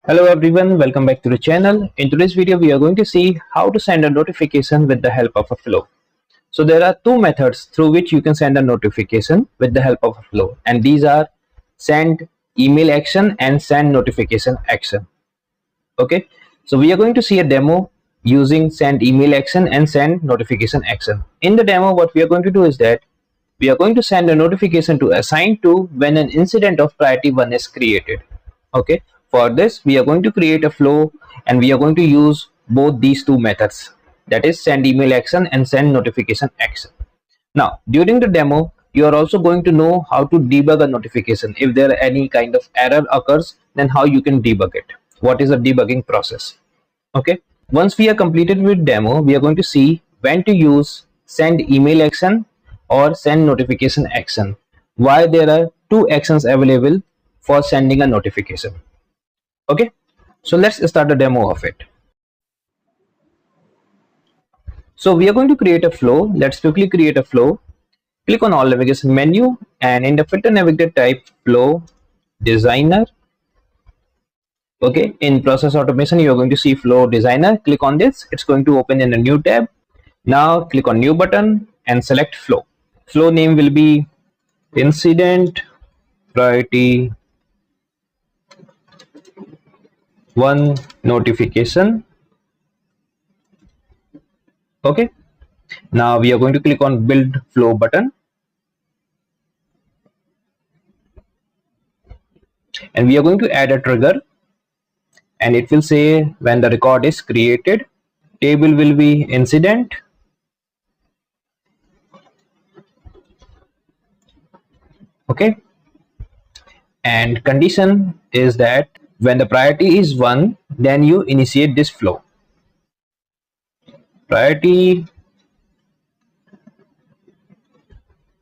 Hello everyone, welcome back to the channel. In today's video, we are going to see how to send a notification with the help of a flow. So there are two methods through which you can send a notification with the help of a flow, and these are send email action and send notification action. Okay, so we are going to see a demo using send email action and send notification action. In the demo, what we are going to do is that we are going to send a notification to assign to when an incident of priority 1 is created. Okay, for this we are going to create a flow and we are going to use both these two methods, that is send email action and send notification action. Now during the demo you are also going to know how to debug a notification. If there are any kind of error occurs, then how you can debug it, what is the debugging process. Okay, once we are completed with demo, we are going to see when to use send email action or send notification action, why there are two actions available for sending a notification. Okay, so let's start the demo of it. So we are going to create a flow. Let's quickly create a flow. Click on all navigation menu and in the filter navigator type flow designer. Okay, in process automation you are going to see flow designer. Click on this, it's going to open in a new tab. Now click on new button and select flow. Flow name will be incident priority 1 notification. Okay, now we are going to click on build flow button and we are going to add a trigger, and it will say when the record is created. Table will be incident, okay, and condition is that when the priority is 1, then you initiate this flow. Priority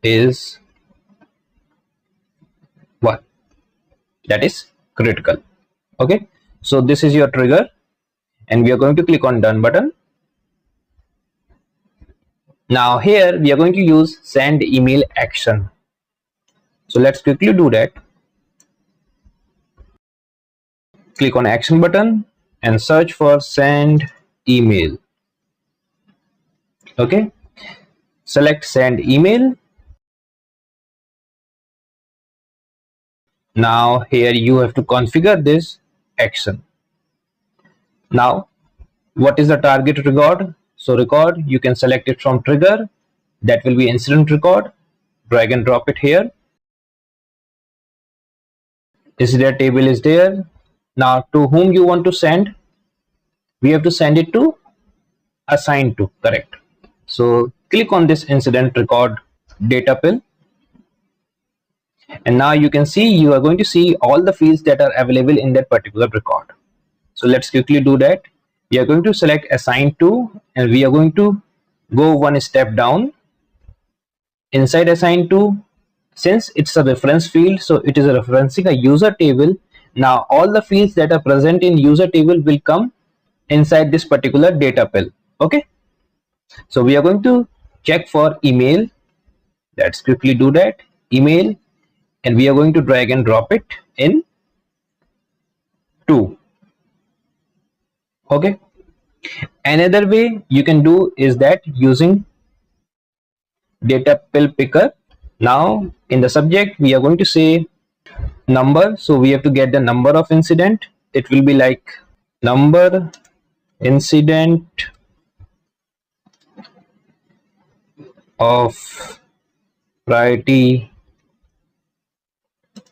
is 1, that is critical. Okay, so this is your trigger and we are going to click on done button. Now here we are going to use send email action, so let's quickly do that. Click on action button and search for send email. Okay, select send email. Now here you have to configure this action. Now what is the target record? So record, you can select it from trigger, that will be incident record. Drag and drop it here. Incident table is there. Now to whom you want to send, we have to send it to assign to, correct. So click on this incident record data pill and now you can see, you are going to see all the fields that are available in that particular record. So let's quickly do that. We are going to select assign to and we are going to go one step down. Inside assign to, since it's a reference field, so it is referencing a user table. Now all the fields that are present in user table will come inside this particular data pill. Okay, so we are going to check for email. Let's quickly do that. Email, and we are going to drag and drop it in 2. Okay, another way you can do is that using data pill picker. Now in the subject we are going to say number, so we have to get the number of incident. It will be like number incident of priority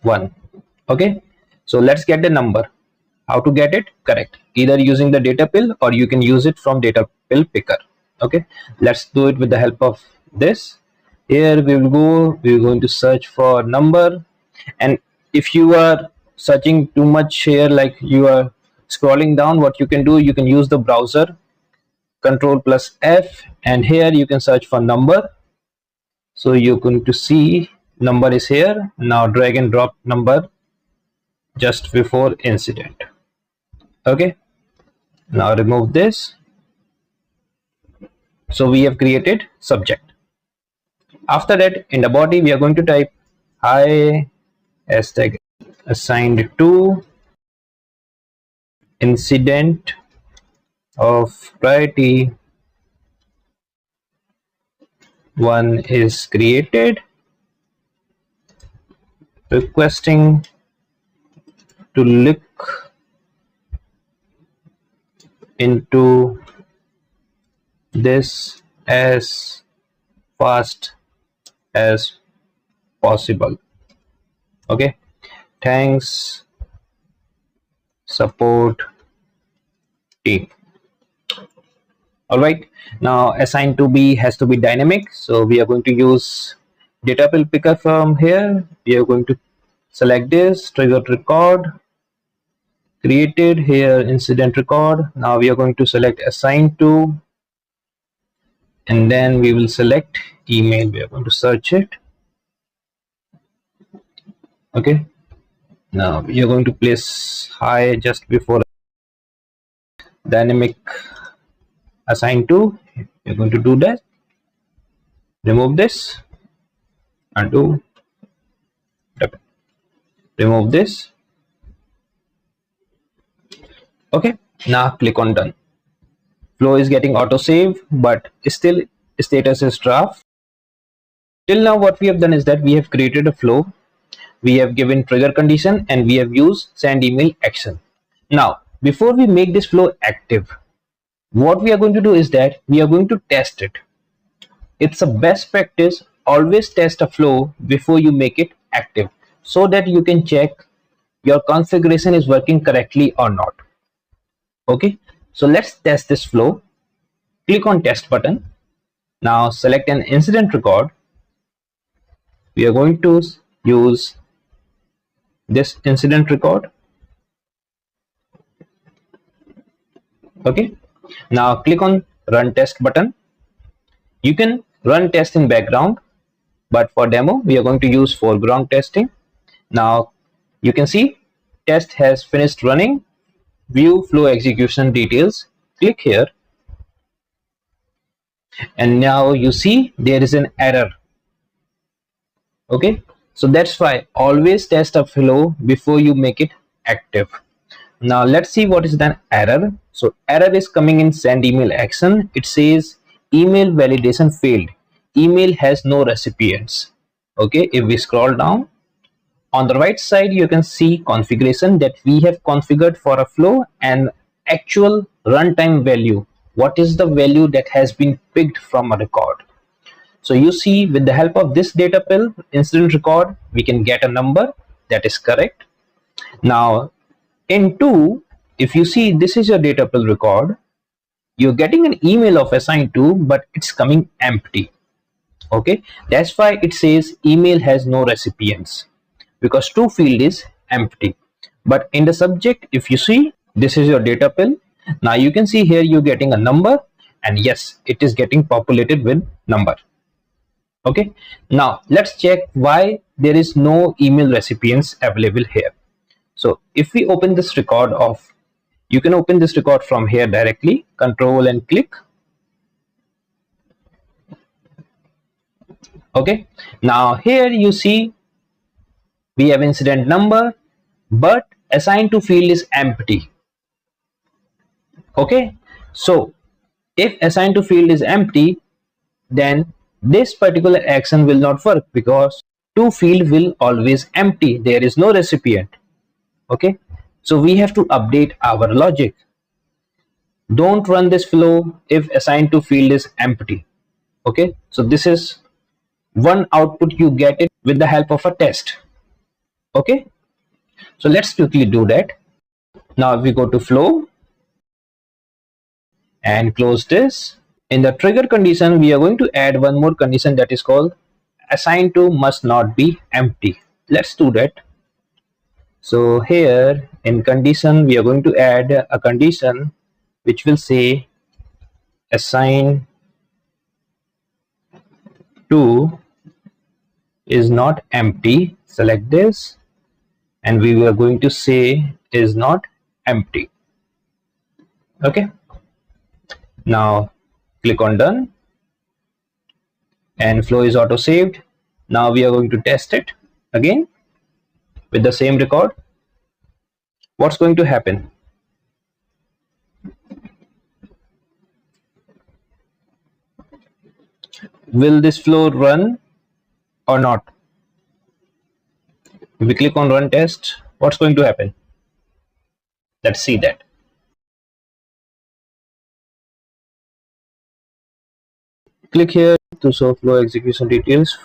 1. Okay, so let's get the number. How to get it? Correct, either using the data pill or you can use it from data pill picker. Okay, let's do it with the help of this. Here we will go, we're going to search for number, and if you are searching too much here, like you are scrolling down, what you can do, you can use the browser Control plus F and here you can search for number. So you're going to see number is here. Now drag and drop number just before incident. Okay, now remove this. So we have created subject. After that, in the body we are going to type hi hashtag assigned to incident of priority 1 is created, requesting to look into this as fast as possible. Okay, thanks support team. All right, now assign to be has to be dynamic, so we are going to use data pill picker from here. We are going to select this triggered record, created here incident record. Now we are going to select assign to, and then we will select email. We are going to search it. Okay, now we are going to place hi just before dynamic assign to. We're going to do that, remove this, undo, remove this. Okay, now click on done. Flow is getting auto save, but still status is draft. Till now what we have done is that we have created a flow, we have given trigger condition, and we have used send email action. Now before we make this flow active, what we are going to do is that we are going to test it. It's a best practice, always test a flow before you make it active, so that you can check your configuration is working correctly or not. Okay, so let's test this flow. Click on test button. Now select an incident record. We are going to use this incident record. Okay, now click on run test button. You can run test in background, but for demo we are going to use foreground testing. Now you can see test has finished running. View flow execution details. Click here, and now you see there is an error. Okay, so that's why always test a flow before you make it active. Now let's see what is the error. So error is coming in send email action. It says email validation failed, email has no recipients. Okay, if we scroll down, on the right side you can see configuration that we have configured for a flow and actual runtime value. What is the value that has been picked from a record? So you see, with the help of this data pill incident record, we can get a number that is correct. Now in 2, if you see this is your data pill record, you're getting an email of assign to, but it's coming empty. Okay, that's why it says email has no recipients, because to field is empty. But in the subject, if you see this is your data pill, now you can see here you're getting a number, and yes, it is getting populated with number. Okay, now let's check why there is no email recipients available here. So if we open this record of, you can open this record from here directly, control and click. Okay, now here you see we have incident number, but assigned to field is empty. Okay, so if assigned to field is empty, then this particular action will not work, because to field will always empty, there is no recipient. Okay, so we have to update our logic. Don't run this flow if assigned to field is empty. Okay, so this is one output you get it with the help of a test. Okay, so let's quickly do that. Now if we go to flow and close this, in the trigger condition we are going to add one more condition, that is called assigned to must not be empty. Let's do that. So here in condition we are going to add a condition which will say assign to is not empty. Select this, and we are going to say is not empty. Okay, now click on done, and flow is auto saved. Now we are going to test it again with the same record. What's going to happen? will this flow run or not? If we click on run test, what's going to happen? Let's see that. Click here to show flow execution details.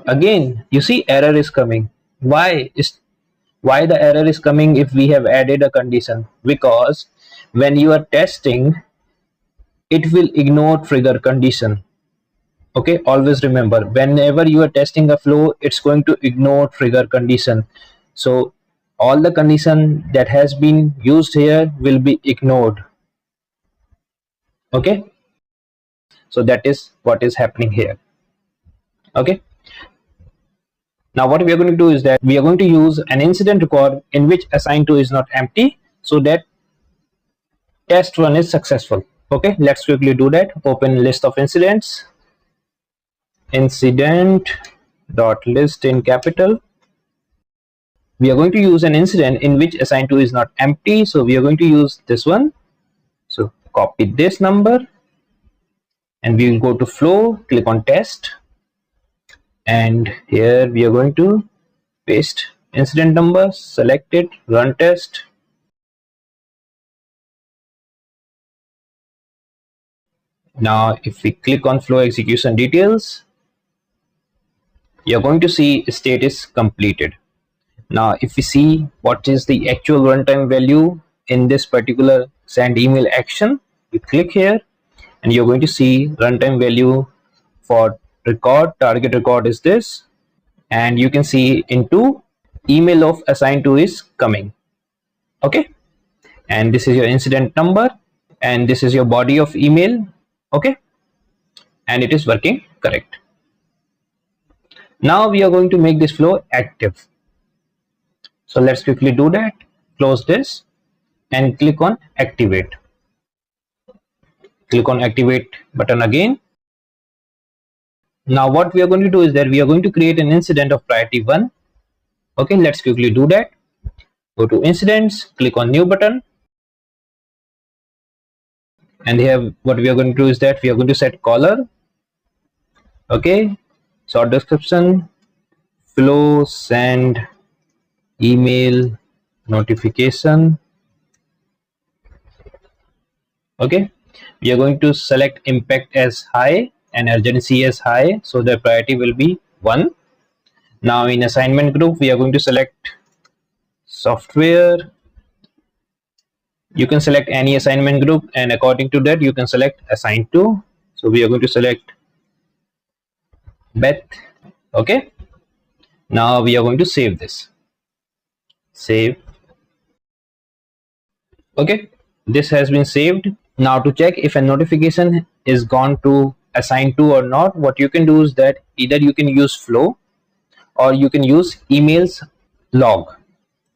Again, you see error is coming. Why the error is coming if we have added a condition? Because when you are testing, it will ignore trigger condition. Okay, always remember, whenever you are testing a flow, it's going to ignore trigger condition. So all the condition that has been used here will be ignored. Okay, so that is what is happening here. Okay, now what we are going to do is that we are going to use an incident record in which assign to is not empty, so that test run is successful. Okay, let's quickly do that. Open list of incidents, incident dot list in capital. We are going to use an incident in which assign to is not empty, so we are going to use this one. So copy this number and we will go to flow, click on test, and here we are going to paste incident number, select it, run test. Now if we click on flow execution details, you're going to see state is completed. Now if we see what is the actual runtime value in this particular send email action, you click here and you're going to see runtime value for record, target record is this, and you can see into email of assign to is coming. Okay, and this is your incident number and this is your body of email. Okay, and it is working correct. Now we are going to make this flow active. So let's quickly do that. Close this and click on activate. Click on activate button again. Now what we are going to do is that we are going to create an incident of priority 1. Okay, let's quickly do that. Go to incidents, click on new button, and here what we are going to do is that we are going to set caller. Okay, short description, flow send email notification. Okay, we are going to select impact as high and urgency as high, so the priority will be 1. Now in assignment group we are going to select software. You can select any assignment group and according to that you can select assign to. So we are going to select Beth. Okay, now we are going to save this. Save. Okay, this has been saved. Now to check if a notification is gone to assign to or not, what you can do is that either you can use flow or you can use emails log.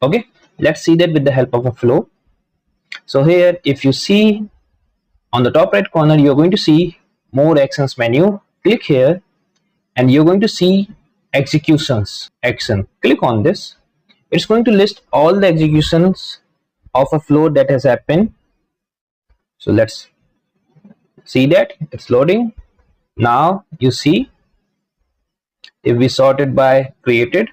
Okay, let's see that with the help of a flow. So here if you see on the top right corner, you're going to see more actions menu. Click here and you're going to see executions action. Click on this. It's going to list all the executions of a flow that has happened. So let's see that it's loading. Now you see if we sort it by created,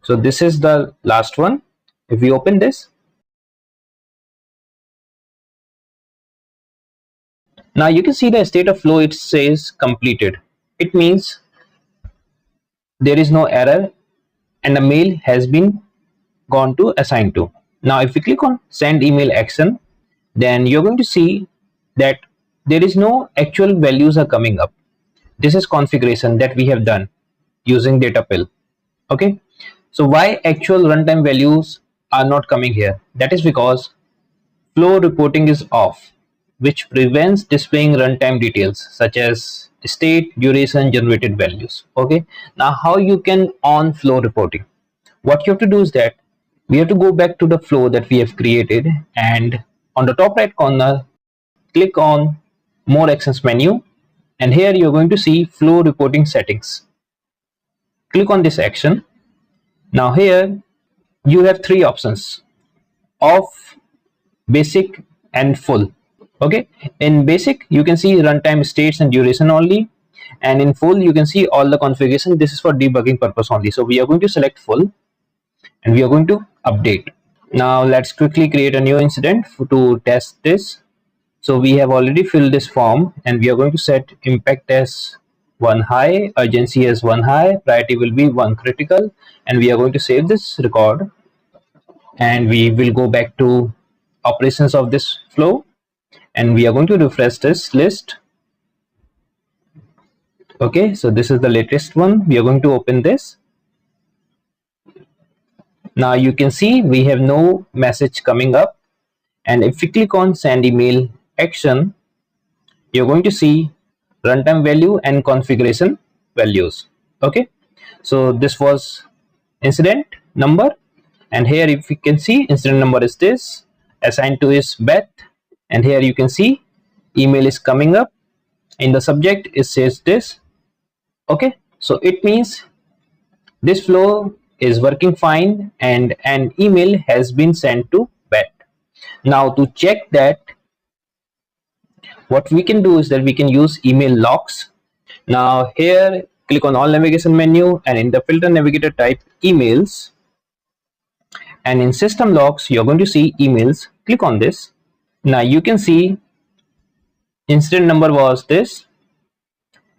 so this is the last one. If we open this, now you can see the state of flow, it says completed. It means there is no error and the mail has been gone to assign to. Now if we click on send email action, then you're going to see that there is no actual values are coming up. This is configuration that we have done using data pill. Okay, so why actual runtime values are not coming here? That is because flow reporting is off, which prevents displaying runtime details such as state, duration, generated values. Okay, now how you can on flow reporting? What you have to do is that we have to go back to the flow that we have created, and on the top right corner click on more actions menu, and here you're going to see flow reporting settings. Click on this action. Now here you have 3 options: off, basic and full. Okay, in basic you can see runtime states and duration only, and in full you can see all the configuration. This is for debugging purpose only, so we are going to select full and we are going to update. Now let's quickly create a new incident to test this. So we have already filled this form and we are going to set impact as 1 high, urgency as 1 high, priority will be 1 critical, and we are going to save this record and we will go back to operations of this flow and we are going to refresh this list. Okay, so this is the latest one. We are going to open this. Now you can see we have no message coming up, and if we click on send email action, you're going to see runtime value and configuration values. Okay, so this was incident number, and here if you can see incident number is this, assigned to is Beth, and here you can see email is coming up. In the subject it says this. Okay, so it means this flow is working fine and an email has been sent to Beth. Now to check that, what we can do is that we can use email logs. Now here click on all navigation menu and in the filter navigator type emails, and in system logs you're going to see emails. Click on this. Now you can see incident number was this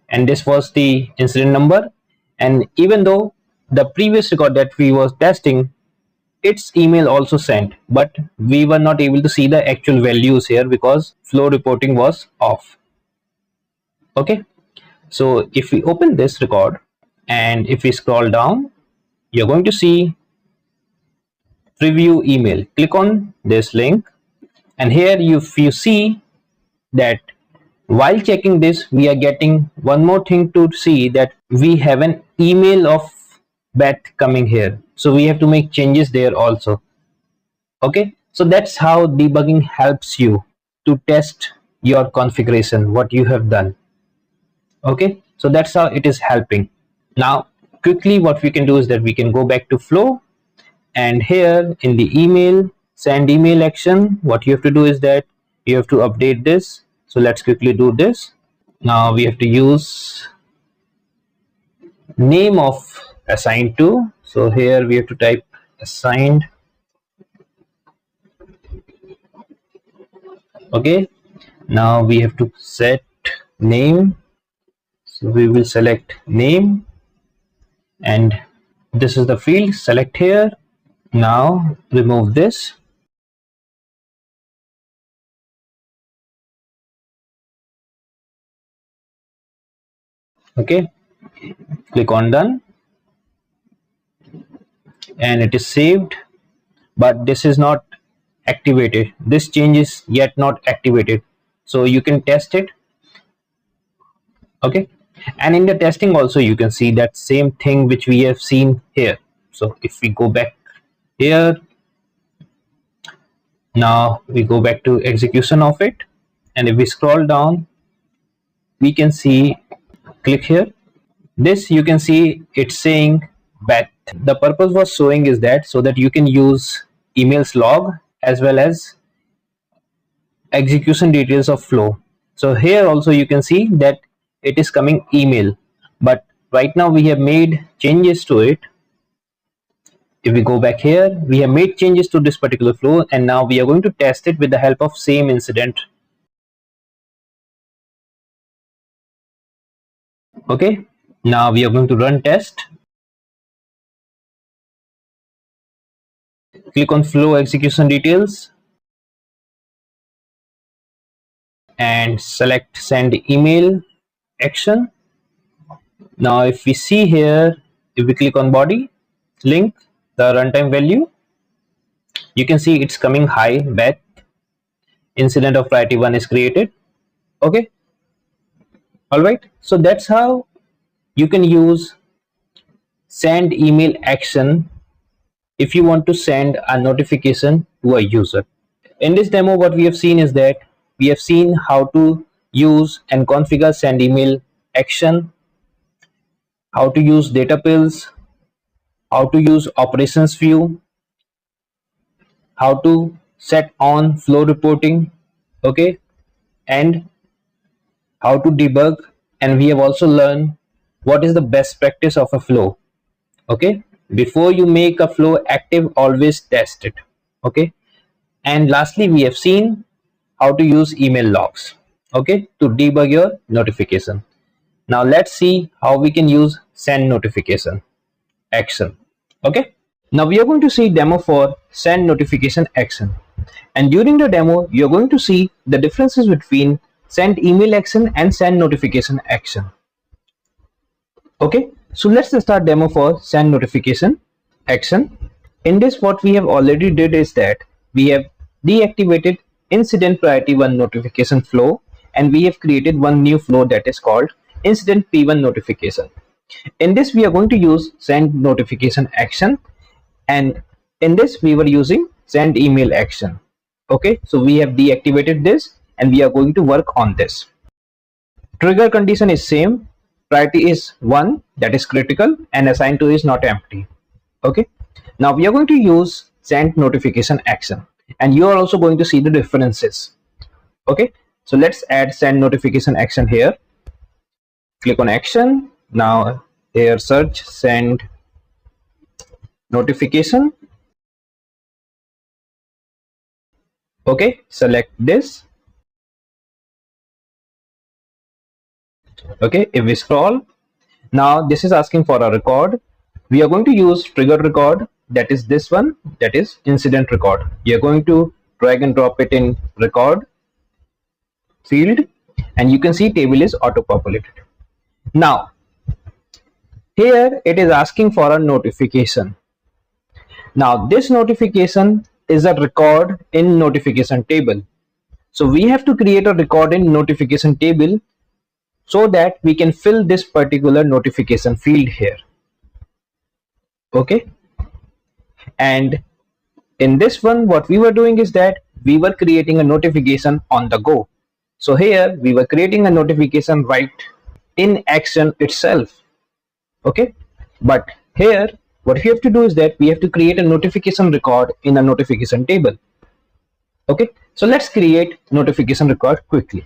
and this was the incident number, and even though the previous record that we was testing, its email also sent, but we were not able to see the actual values here because flow reporting was off. Okay, so if we open this record and if we scroll down, you're going to see preview email. Click on this link and here if you see that while checking this we are getting one more thing to see, that we have an email of Beth coming here, so we have to make changes there also. Okay, so that's how debugging helps you to test your configuration, what you have done. Okay, so that's how it is helping. Now quickly what we can do is that we can go back to flow, and here in the email send email action, what you have to do is that you have to update this. So let's quickly do this. Now we have to use name of assigned to, so here we have to type assigned. Okay, now we have to set name, so we will select name and this is the field, select here. Now remove this. Okay, click on done and it is saved, but this is not activated. This change is yet not activated, so you can test it. Okay, and in the testing also you can see that same thing which we have seen here. So if we go back here, now we go back to execution of it, and if we scroll down we can see, click here, this you can see it's saying Beth. The purpose was showing is that so that you can use emails log as well as execution details of flow. So here also you can see that it is coming email, but right now we have made changes to it. If we go back here, we have made changes to this particular flow and now we are going to test it with the help of same incident. Okay, now we are going to run test. Click on flow execution details and select send email action. Now if we see here, if we click on body link, the runtime value, you can see it's coming high, Beth, incident of priority 1 is created. Okay, all right, so that's how you can use send email action if you want to send a notification to a user. In this demo what we have seen is that we have seen how to use and configure send email action, how to use data pills, how to use operations view, how to set on flow reporting. Okay, and how to debug, and we have also learned what is the best practice of a flow. Okay, before you make a flow active, always test it. Okay, and lastly we have seen how to use email logs, okay, to debug your notification. Now let's see how we can use send notification action. Okay, now we are going to see demo for send notification action, and during the demo you're going to see the differences between send email action and send notification action. Okay, so let's start demo for send notification action. In this, what we have already did is that we have deactivated incident priority 1 notification flow, and we have created one new flow that is called incident P1 notification. In this, we are going to use send notification action, and in this we were using send email action. Okay, so we have deactivated this and we are going to work on this. Trigger condition is same, priority is 1, that is critical, and assigned to is not empty. Okay, now we are going to use send notification action, and you are also going to see the differences. Okay, so let's add send notification action here. Click on action. Now here search send notification. Okay, select this. Okay, if we scroll, now this is asking for a record. We are going to use trigger record, that is this one, that is incident record. You are going to drag and drop it in record field, and you can see table is auto populated. Now here it is asking for a notification. Now this notification is a record in notification table, so we have to create a record in notification table so that we can fill this particular notification field here. Okay, and in this one what we were doing is that we were creating a notification on the go. So here we were creating a notification right in action itself. Okay, but here what we have to do is that we have to create a notification record in a notification table. Okay, so let's create notification record quickly.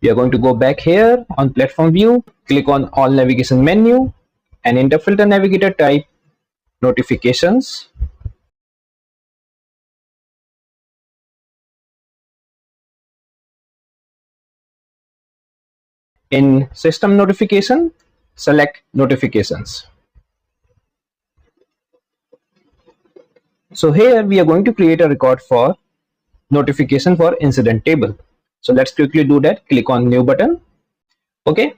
We are going to go back here on platform view, click on all navigation menu, and in the filter navigator type notifications. In system notification, select notifications. So here we are going to create a record for notification for incident table. So let's quickly do that. Click on new button. Okay,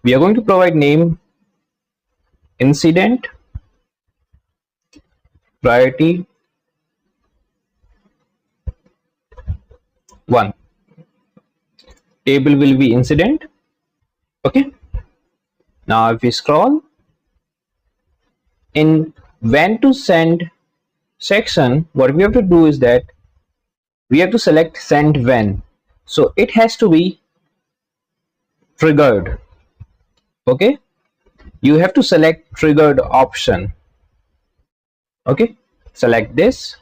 we are going to provide name incident priority 1. Table will be incident. Okay, now if we scroll, in when to send section, what we have to do is that we have to select send when. So it has to be triggered. Okay, you have to select triggered option. Okay, select this.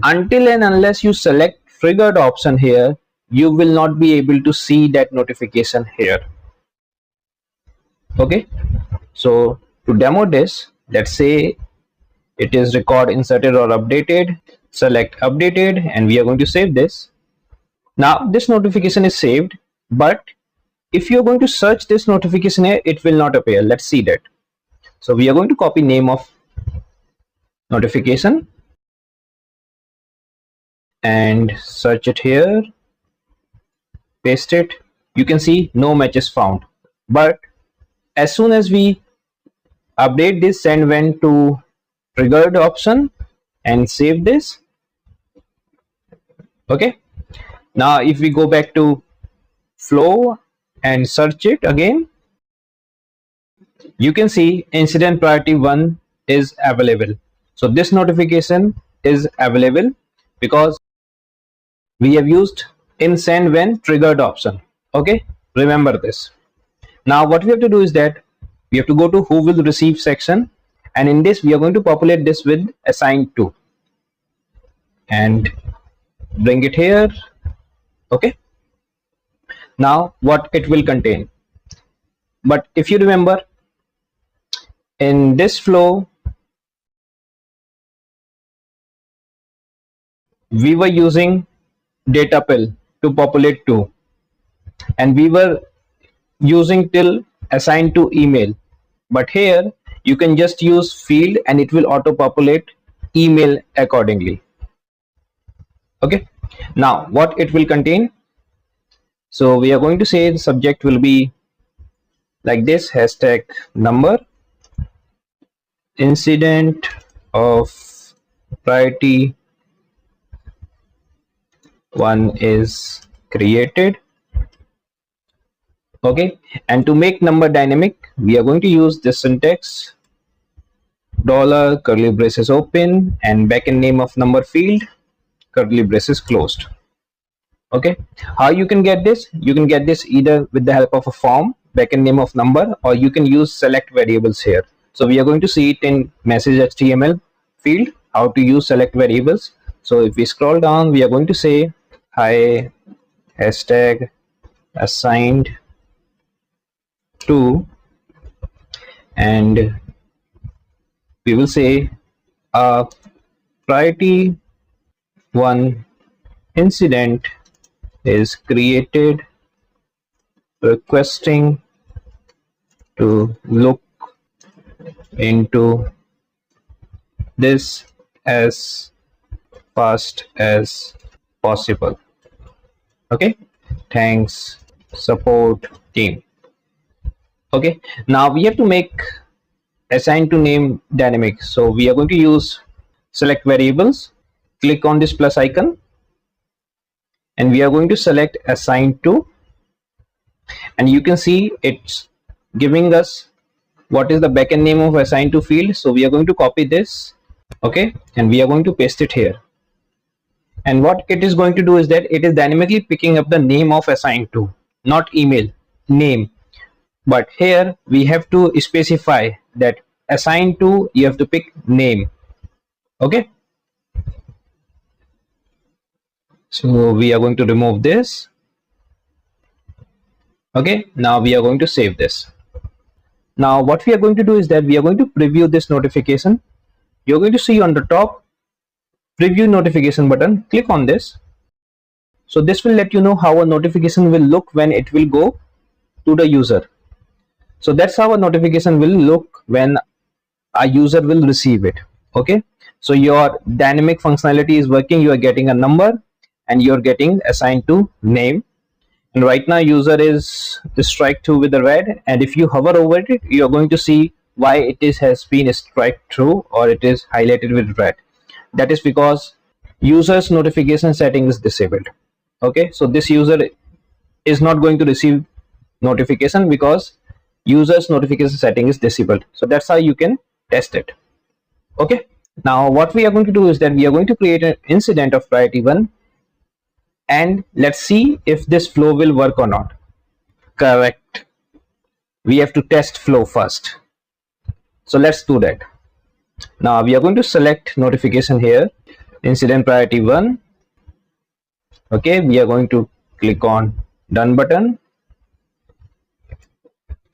Until and unless you select triggered option here, you will not be able to see that notification here. Okay, so to demo this, let's say it is record inserted or updated. Select updated, and we are going to save this. Now this notification is saved, but if you're going to search this notification here, it will not appear. Let's see that. So we are going to copy name of notification and search it here, paste it. You can see no matches found, but as soon as we update this send when to triggered option and save this. Okay, now if we go back to flow and search it again, you can see incident priority 1 is available. So this notification is available because we have used in send when triggered option. Okay, remember this. Now what we have to do is that we have to go to who will receive section, and in this we are going to populate this with assigned to and bring it here. Okay, now what it will contain. But if you remember, in this flow we were using data pill to populate to, and we were using till assigned to email. But here you can just use field and it will auto populate email accordingly. Okay, now what it will contain. So we are going to say the subject will be like this: hashtag number, incident of priority 1 is created. Okay, and to make number dynamic we are going to use this syntax: dollar curly braces open and backend name of number field curly braces closed. Okay, how you can get this? You can get this either with the help of a form, backend name of number, or you can use select variables here. So we are going to see it in message HTML field, how to use select variables. So if we scroll down, we are going to say hi hashtag assigned to, and we will say priority 1 incident is created, requesting to look into this as fast as possible. Okay, thanks support team. Okay, now we have to make assign to name dynamic. So we are going to use select variables, click on this plus icon, and we are going to select assign to, and you can see it's giving us what is the backend name of assign to field. So we are going to copy this, okay, and we are going to paste it here. And what it is going to do is that it is dynamically picking up the name of assign to, not email name. But here we have to specify that assign to, you have to pick name. Okay, so we are going to remove this. Okay, now we are going to save this. Now what we are going to do is that we are going to preview this notification. You're going to see on the top preview notification button. Click on this. So this will let you know how a notification will look when it will go to the user. So that's how a notification will look when a user will receive it. Okay, so your dynamic functionality is working. You are getting a number and you're getting assigned to name, and right now user is strike through with the red, and if you hover over it, you're going to see why it is has been strike through or it is highlighted with red. That is because user's notification setting is disabled. Okay, so this user is not going to receive notification because user's notification setting is disabled. So that's how you can test it. Okay, now what we are going to do is that we are going to create an incident of priority 1, and let's see if this flow will work or not. Correct, we have to test flow first, so let's do that. Now we are going to select notification here, incident priority 1. Okay, we are going to click on done button.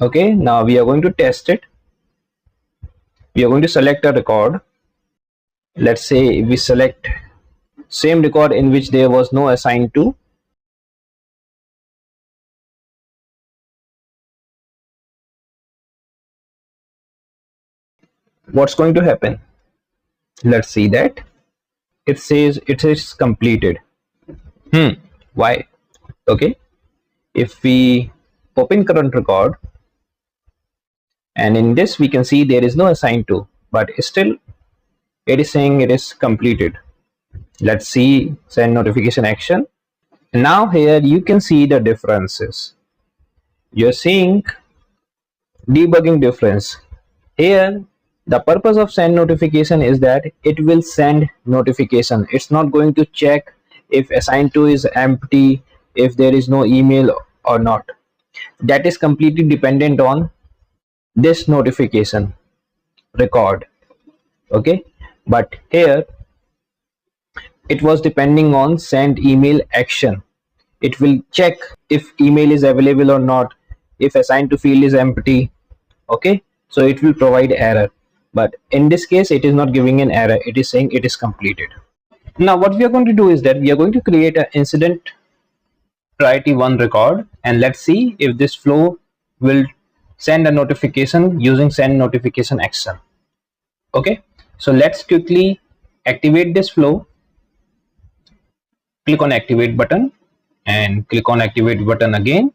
Okay, now we are going to test it. We are going to select a record. Let's say we select same record in which there was no assigned to. What's going to happen? Let's see that. It says it is completed. Why? Okay, if we open current record, and in this we can see there is no assigned to, but still it is saying it is completed. Let's see send notification action. Now here you can see the differences. You're seeing debugging difference. Here the purpose of send notification is that it will send notification. It's not going to check if assigned to is empty, if there is no email or not. That is completely dependent on this notification record. Okay, but here it was depending on send email action. it will check if email is available or not, if assigned to field is empty. Okay, so it will provide error, but in this case it is not giving an error, it is saying it is completed. Now what we are going to do is that we are going to create an incident priority 1 record, and let's see if this flow will send a notification using send notification action. Okay, so let's quickly activate this flow. Click on activate button and click on activate button again.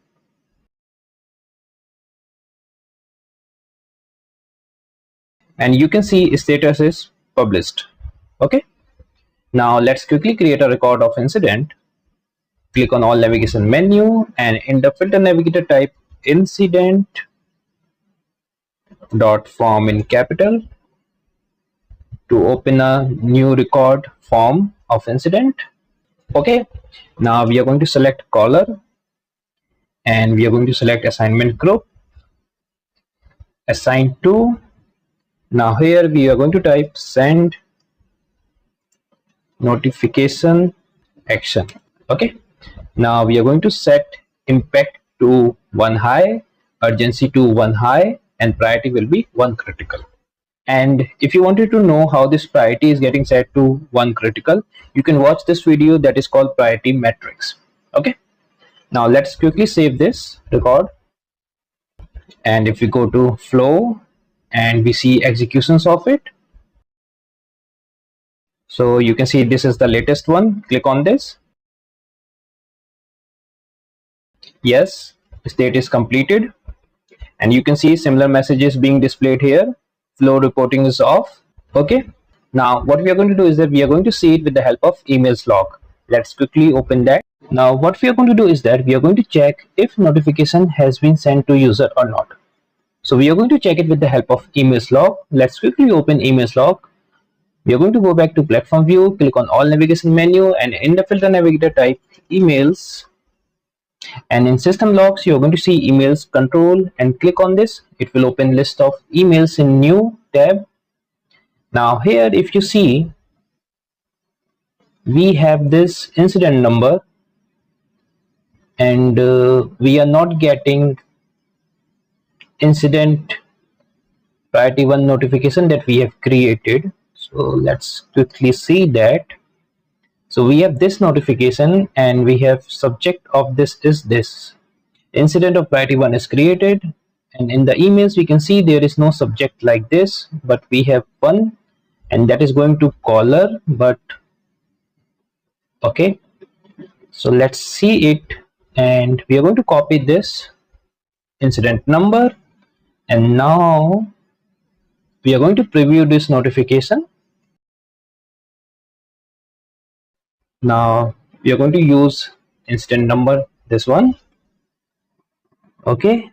And you can see status is published. Okay, now let's quickly create a record of incident. Click on all navigation menu and in the filter navigator type incident dot form in capital to open a new record form of incident. Okay, now we are going to select caller and we are going to select assignment group, assign to. Now here we are going to type send notification action. Okay, now we are going to set impact to 1 high, urgency to 1 high, and priority will be 1 critical. And if you wanted to know how this priority is getting set to 1 critical, you can watch this video that is called priority matrix. Okay, now let's quickly save this record, and if we go to flow and we see executions of it, so you can see this is the latest one. Click on this. Yes, state is completed, and you can see similar messages being displayed here. Flow reporting is off. Okay, now what we are going to do is that we are going to see it with the help of emails log. Let's quickly open that. Now what we are going to do is that we are going to check if notification has been sent to user or not. So we are going to check it with the help of emails log. Let's quickly open emails log. We are going to go back to platform view, click on all navigation menu, and in the filter navigator type emails, and in system logs you are going to see emails control, and click on this. It will open list of emails in new tab. Now here if you see, we have this incident number, and we are not getting incident priority 1 notification that we have created. So let's quickly see that. So we have this notification and we have subject of this is this incident of priority 1 is created, and in the emails we can see there is no subject like this, but we have one, and that is going to caller. But okay, so let's see it, and we are going to copy this incident number, and now we are going to preview this notification. Now we are going to use incident number, this one. Okay,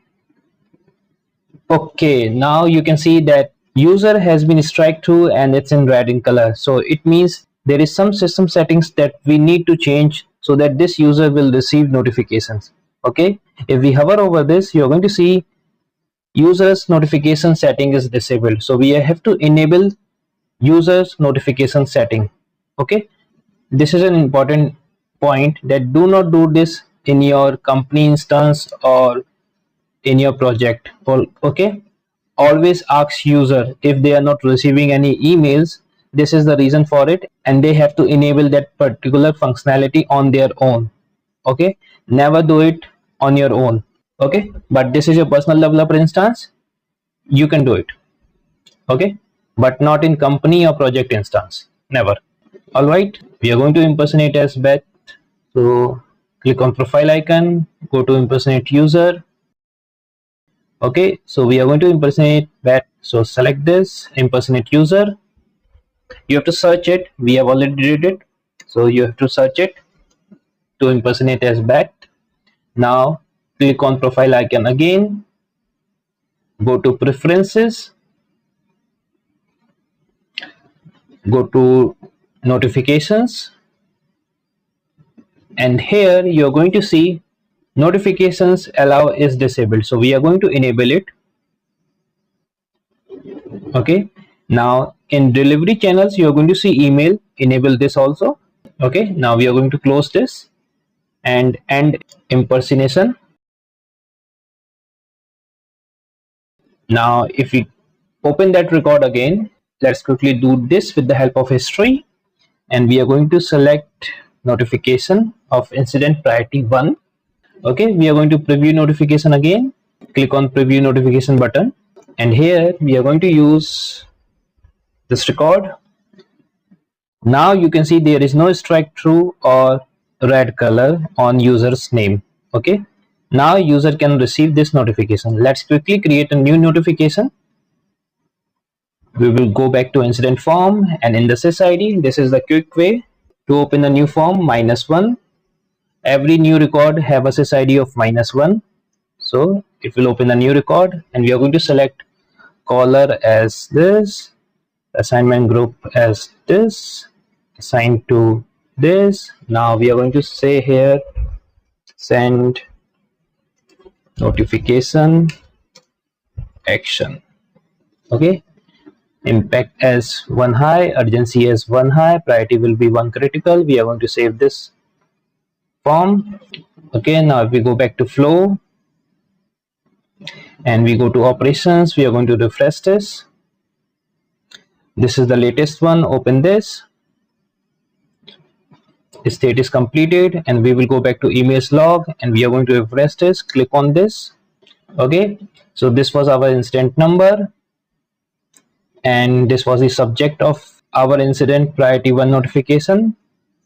now you can see that user has been strike through and it's in red in color. So it means there is some system settings that we need to change so that this user will receive notifications. Okay, if we hover over this, you are going to see users notification setting is disabled, so we have to enable users notification setting. Okay, this is an important point, that do not do this in your company instance or in your project. Okay, always ask user if they are not receiving any emails. This is the reason for it, and they have to enable that particular functionality on their own. Okay, never do it on your own. Okay, but this is your personal developer instance, you can do it. Okay, but not in company or project instance, never. All right, we are going to impersonate as Beth. So click on profile icon, go to impersonate user. Okay, so we are going to impersonate Beth, so select this impersonate user. You have to search it, we have already did it, so you have to search it to impersonate as Beth. Now click on profile icon again, go to preferences, go to notifications, and here you are going to see notifications allow is disabled, so we are going to enable it. Okay, now in delivery channels you are going to see email, enable this also. Okay, now we are going to close this. and end impersonation. Now if we open that record again, let's quickly do this with the help of history, and we are going to select notification of incident priority 1. Okay, we are going to preview notification again. Click on preview notification button, and here we are going to use this record. Now you can see there is no strike true or red color on user's name. Okay, now user can receive this notification. Let's quickly create a new notification. We will go back to incident form, and in the sys_id, this is the quick way to open the new form. -1. Every new record have a sys_id of -1. So it will open a new record, and we are going to select caller as this, assignment group as this, assigned to this. Now we are going to say here send notification action. Okay, impact as 1 high, urgency as 1 high, priority will be 1 critical. We are going to save this form. Okay, now if we go back to flow and we go to operations, we are going to refresh this. This is the latest one. Open this. State is completed, and we will go back to emails log, and we are going to refresh this. Click on this. Okay, so this was our incident number, and this was the subject of our incident priority 1 notification.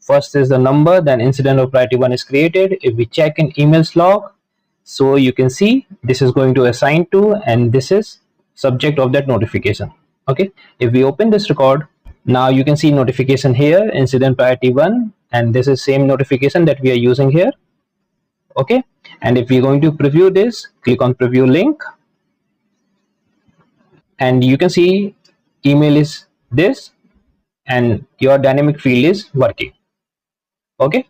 First is the number, then incident of priority 1 is created. If we check in emails log, so you can see this is going to assign to, and this is subject of that notification. Okay, if we open this record, now you can see notification here, incident priority 1, and this is same notification that we are using here. Okay, and if we're going to preview this, click on preview link, and you can see email is this, and your dynamic field is working. Okay,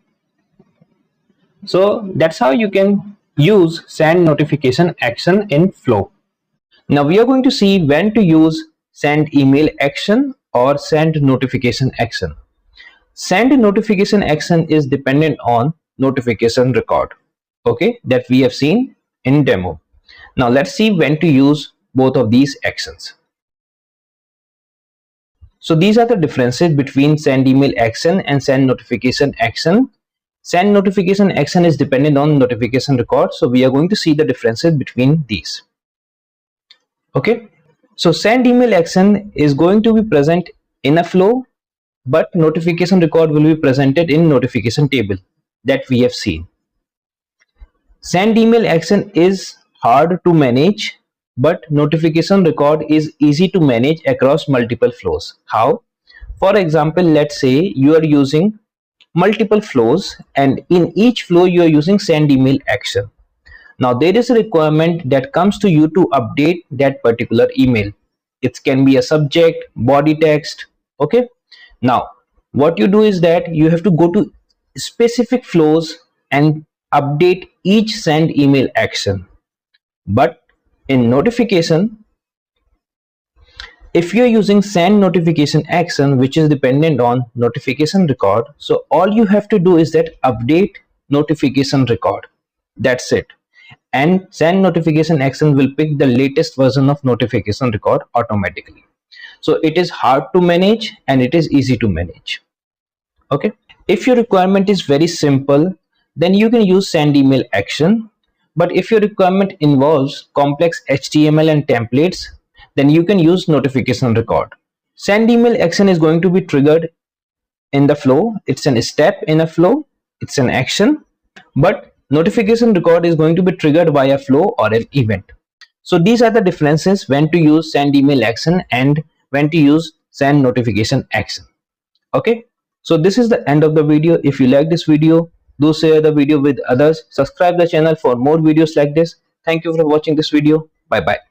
so that's how you can use send notification action in flow. Now we are going to see when to use send email action or send notification action. Send notification action is dependent on notification record, okay, that we have seen in demo. Now let's see when to use both of these actions. So these are the differences between send email action and send notification action. Send notification action is dependent on notification record, so we are going to see the differences between these. Okay, so send email action is going to be present in a flow, but notification record will be presented in notification table that we have seen. Send email action is hard to manage, but notification record is easy to manage across multiple flows. How? For example, let's say you are using multiple flows, and in each flow you are using send email action. Now there is a requirement that comes to you to update that particular email. It can be a subject, body text. Okay, now what you do is that you have to go to specific flows and update each send email action. But in notification, if you're using send notification action, which is dependent on notification record, so all you have to do is that update notification record. That's it. And send notification action will pick the latest version of notification record automatically. So it is hard to manage and it is easy to manage. Okay, if your requirement is very simple, then you can use send email action. But if your requirement involves complex HTML and templates, then you can use notification record. Send email action is going to be triggered in the flow. It's a step in a flow. It's an action. But notification record is going to be triggered by a flow or an event. So these are the differences when to use send email action and when to use send notification action. Okay, so this is the end of the video. If you like this video, do share the video with others. Subscribe the channel for more videos like this. Thank you for watching this video. Bye bye.